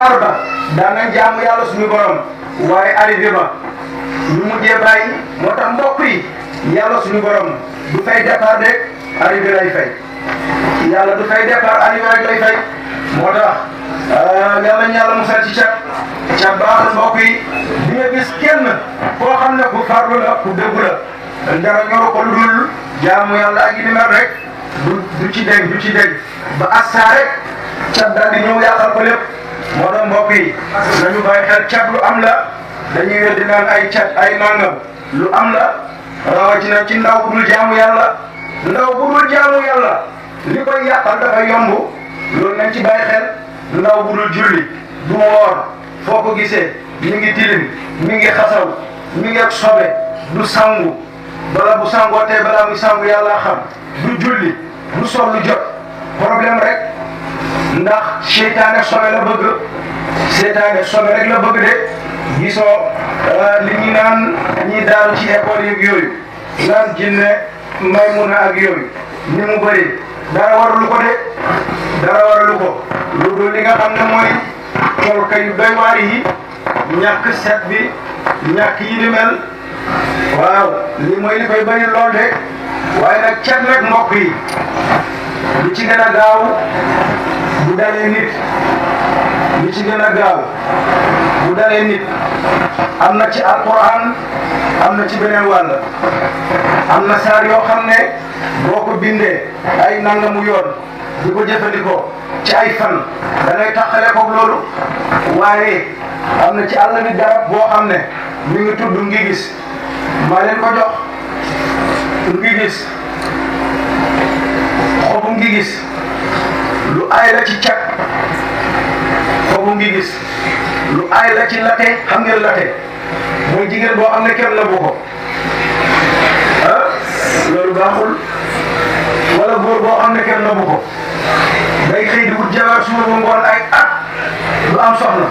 arba daan nañ jaamu yàlla suñu borom waaye arrivé ba ñu mujjee bàyyi moo tax mbokk yi yàlla suñu borom du fay départ rek arrivé lay fay yàlla du fay départ arrivé rek lay fay moo tax yàlla ñu yàlla musal ci cat baaxul mbokk yi di nga gis kenn koo xam ne ku farlu la ku dëggu la dara ñoro ko lu dul jaamu yàlla ak yi ni mel rek du ci dégg ba assa rek cat daal di ñëw yàqal ko lépp moo doon mbokk yi nañu bàyyi xel cat lu am la dañuy weddi naan ay cat ay nangam lu am la rawatina ci ndaw bu dul jaamu yàlla li koy yàqal dafa yomb loolu nañ ci bàyyi xel ndaw bu dul julli du woor foo ko gisee mi ngi tilim mi ngi xasaw mi ngi sobe du sangu bala bu sangoo tey balaa muy sangu yàlla xam du julli du sol lu jot problème rek ndax seytaane sobe la bëgg seytaane sobe rek la bëgg de gisoo li ñu naan ñi daanu ci école yeeg yooyu naan jinne maymuna ak yooyu ni mu bëri dara waralu ko lu dul li nga xam ne mooy colka yu doy waar yi ñàkk set bi ñàkk yi di mel waaw li mooy li koy bëri lool de waaye nag cet nag mbokk yi li ci gën a gaaw bu dalee nit am na ci alquran am na ci beneen wàll am na saar yoo xam ne boo ko bindee ay nangamu yoon di ko jëfandikoo ci ay fan da ngay taxale ko loolu waaye am na ci àll bi garab boo xam ne mi ngi tudd ngi gis maa leen ko jox ngi gis xobu ngi gis lu aay la ci cat xobu ngi gis lu aay la ci late xam ngeen late mooy jigéen boo xam ne kenn la bu ko loolu baaxul wala góor boo xam ne kenn la bu ko day xëy di wut jabar suba ba ngoon ay at du am soxna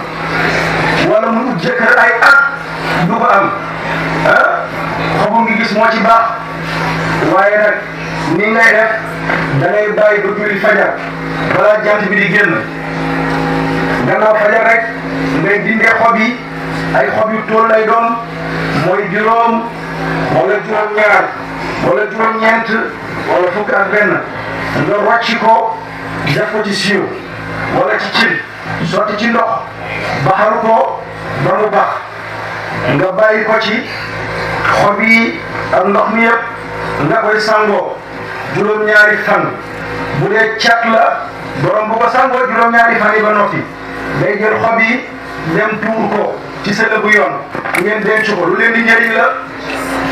wala mu ut jëkkër ay at du ko am xobu ngi gis moo ci baax waaye nag ni ngay def da ngay bàyyi ba julli fajar balaa jant bi di génn gannaaw fajar rek ngay dindee xob yi ay xob yu tool lay doon mooy juróom wala juróom-ñaar wala juróom-ñeent wala fukk ak benn nga rocci ko def ko ci siiw wala ci cin sotti ci ndox baxal ko ba mu bax nga bàyyi ko ci xob yi ak ndox mi yëpp nga koy sangoo juróom-ñaari fan bu dee cat la borom bu ko sangoo juróom-ñaari fan yi ba noppi day jël xob yi dem tuur ko ci sa lëbu yoon ngeen denc ko lu leen di njëriñ la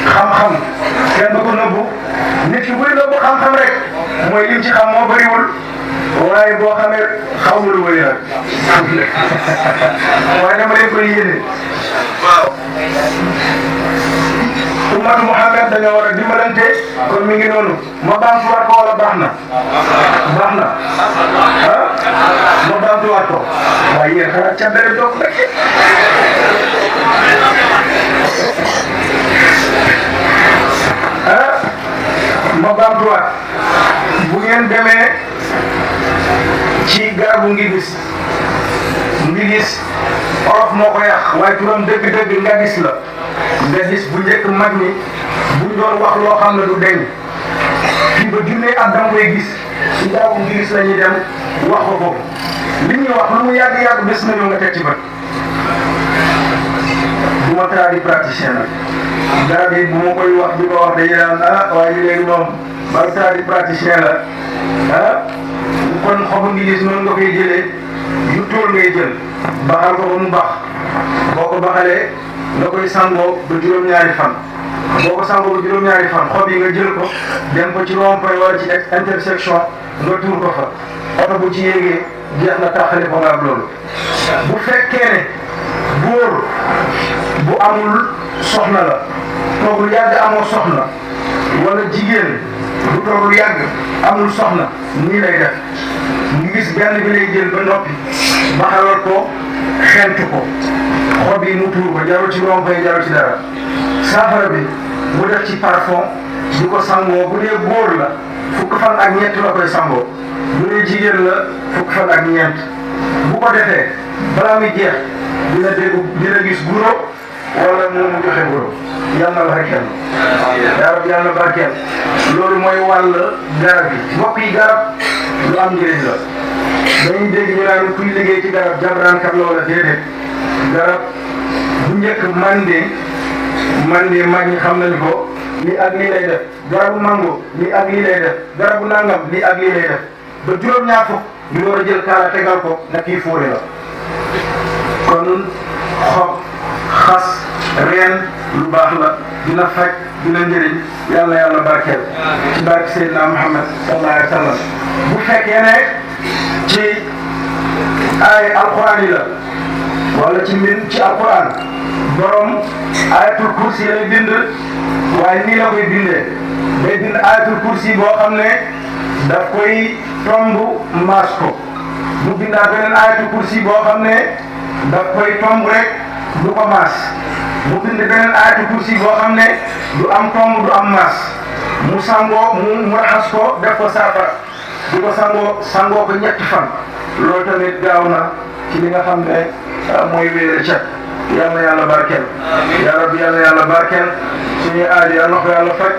xam-xam kenn du ko nëbbu nit ki buy nëbbu xam-xam rek mooy lim ci xam moo bëriwul waaye boo xamee xaw ma lu bëri nag waaye dama leen koy yéene waaw. ummatu Muhammad dañoo war a dimbalante kon mi ngi noonu ma baamtuwaat ko wala baax na ma baamtuwaat ko waaye yéen xanaa ca benn doog rek ma baamtuwaat bu ngeen demee ci garabu ngi gis olof moo ko yàq waaye turam dëgg-dëgg nga gis la. nga gis bu njëkk mag ñi buñ doon wax loo xam ne du deñ fii ba junne at dama koy gis ci garabu ngi gis la ñuy dem wax ko li ñuy wax lu mu yàgg bés na ñëw nga teg ci bët du ma tradipraticien nag garab yi bu ma koy wax di ko wax dañuy naan waaye léegi moom ba tradipraticien la kon xobu ngi gis noonu nga koy jëlee yu tóol ngay jël baxal ko ba mu bax boo ko baxalee nga koy sangoo ba juróom-ñaari fan boo ko sangoo ba juróom-ñaari fan xob yi nga jël ko dem ko ci rond-point wala ci intersection nga tuur ko fa oto bu ci yéegee jeex na taxale ko nga ak loolu. bu fekkee ne góor bu amul soxna la toog lu yàgg amoo soxna wala jigéen bu toog lu yàgg amul soxna nii lay def ñu gis benn bi lay jël ba noppi baxalal ko xentu ko. xob yi mu tuur ko jarul ci rond-point jarul ci dara saafara bi mu def ci parfum di ko sangoo bu dee góor la fukk fan ak ñett la koy sangoo bu dee jigéen la fukk fan ak ñeent bu ko defee balaa muy jeex dina gis guro wala mu joxe guro yàlla na barkeel yaa rabbi yàlla na barkeel loolu mooy wàll garab yi mbokk yi garab lu am njëriñ la dañuy dégg ñu naan kuy liggéey ci garab jabraankat la wala déedéet garab bu njëkk mande mag ñi xam nañu ko lii ak lii lay def garabu mango lii ak lii lay def garabu nangam lii ak lii lay def ba juróom-ñaar fukk ñu door a jël kaala tegal ko na kii fóore la kon xob xas reen lu baax la dina faj dina njëriñ yàlla barkeel ci barke Seydina Muhammad sallallahu alayhi wa sallam bu fekkee ne ci ay alquran yi la wala ci alquran borom ayatul kursi lay bind waaye nii la koy bindee day bind ayatul kursi boo xam ne daf koy tomb maas ko mu bindaa beneen ayatul kursi boo xam ne daf koy tomb rek du ko maas mu bind beneen ayatul kursi boo xam ne du am tomb du am maas mu mu raxas ko def ko saafara di ko sangoo ko ñetti fan loolu tamit gaaw na ci li nga xam ne mooy wéere cet yàlla barkeel yaa rabbi yàlla barkeel suñuy aajo yàlla ko yàlla faj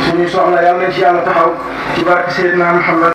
suñuy soxla yàlla nañ ci yàlla taxaw ci barke Seydina Muhammad